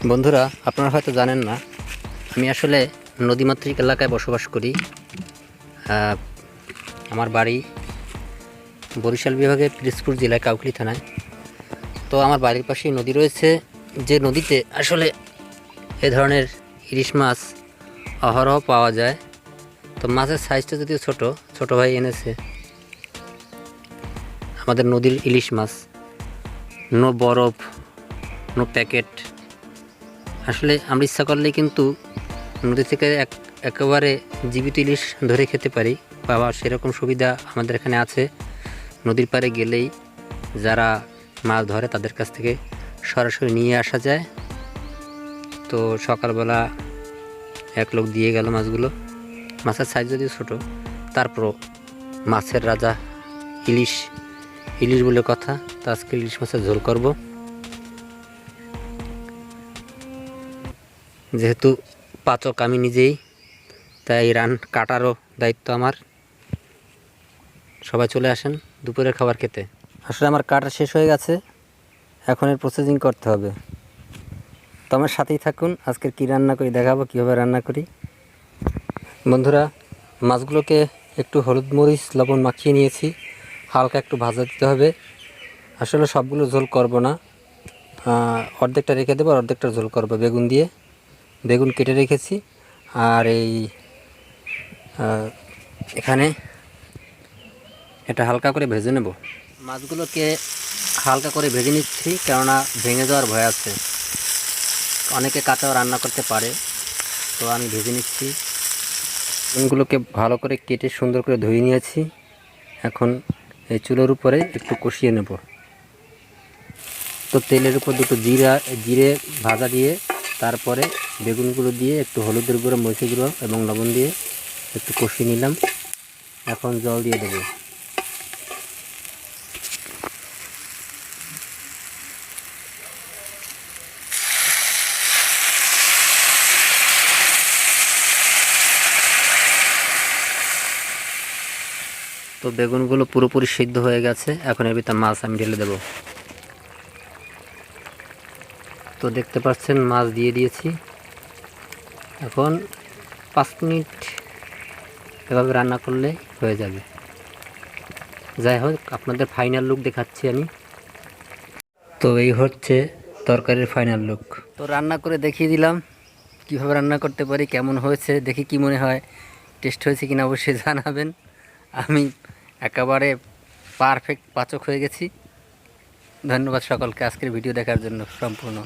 বন্ধুরা, আপনারা হয়তো জানেন না, আমি আসলে নদীমাতৃক এলাকায় বসবাস করি। আমার বাড়ি বরিশাল বিভাগের পিরোজপুর জেলায় কাউখালী থানায়। তো আমার বাড়ির পাশেই নদী রয়েছে, যে নদীতে আসলে এ ধরনের ইলিশ মাছ অহরহ পাওয়া যায়। তো মাছের সাইজটা যদিও ছোট ভাই এনেছে আমাদের নদীর ইলিশ মাছ, নো বরফ, নো প্যাকেট। আসলে আমরা ইচ্ছা করলেই কিন্তু নদী থেকে একেবারে জীবিত ইলিশ ধরে খেতে পারি, পাওয়া সেরকম সুবিধা আমাদের এখানে আছে। নদীর পাড়ে গেলেই যারা মাছ ধরে তাদের কাছ থেকে সরাসরি নিয়ে আসা যায়। তো সকালবেলা এক লোক দিয়ে গেল মাছগুলো। মাছের সাইজ যদিও ছোটো, তারপরও মাছের রাজা ইলিশ ইলিশ বলে কথা। তো আজকে ইলিশ মাছের ঝোল করব। যেহেতু পাচক আমি নিজেই, তাই কাটারও দায়িত্ব আমার। সবাই চলে আসেন দুপুরের খাবার খেতে। আসলে আমার কাটা শেষ হয়ে গেছে, এখন এর প্রসেসিং করতে হবে। তো আমার সাথেই থাকুন, আজকের কী রান্না করি দেখাবো, কীভাবে রান্না করি। বন্ধুরা, মাছগুলোকে একটু হলুদ মরিচ লবণ মাখিয়ে নিয়েছি, হালকা একটু ভাজা দিতে হবে। আসলে সবগুলো ঝোল করব না, অর্ধেকটা রেখে দেবো, অর্ধেকটা ঝোল করব বেগুন দিয়ে। বেগুন কেটে রেখেছি। আর এখানে এটা হালকা করে ভেজে নেব। মাছগুলোকে হালকা করে ভেজে নিচ্ছি, কেননা ভেঙে যাওয়ার ভয় আছে। অনেকে কাঁচাও রান্না করতে পারে, তো আমি ভেজে নিচ্ছি। বেগুনগুলোকে ভালো করে কেটে সুন্দর করে ধুয়ে নিয়েছি। এখন এই চুলোর উপরে একটু কষিয়ে নেব। তো তেলের উপর দুটো জিরে ভাজা দিয়ে তারপরে বেগুনগুলো দিয়ে একটু হলুদের গুঁড়ো, মরিচের গুঁড়ো এবং লবণ দিয়ে একটু কষিয়ে নিলাম। এখন জল দিয়ে দেবো। তো বেগুনগুলো পুরোপুরি সিদ্ধ হয়ে গেছে, এখন এর ভিতরে মাছ আমি ঢেলে দেব। তো দেখতে পাচ্ছেন মাছ দিয়ে দিয়েছি। এখন 5 মিনিট এভাবে রান্না করলে হয়ে যাবে। যাই হোক, আপনাদের ফাইনাল লুক দেখাচ্ছি আমি। তো এই হচ্ছে তরকারির ফাইনাল লুক। তো রান্না করে দেখিয়ে দিলাম কীভাবে রান্না করতে পারি, কেমন হয়েছে দেখি কি মনে হয়, টেস্ট হয়েছে কিনা অবশ্যই জানাবেন। আমি একেবারে পারফেক্ট পাচক হয়ে গেছি। ধন্যবাদ সকলকে আজকের ভিডিও দেখার জন্য সম্পূর্ণ।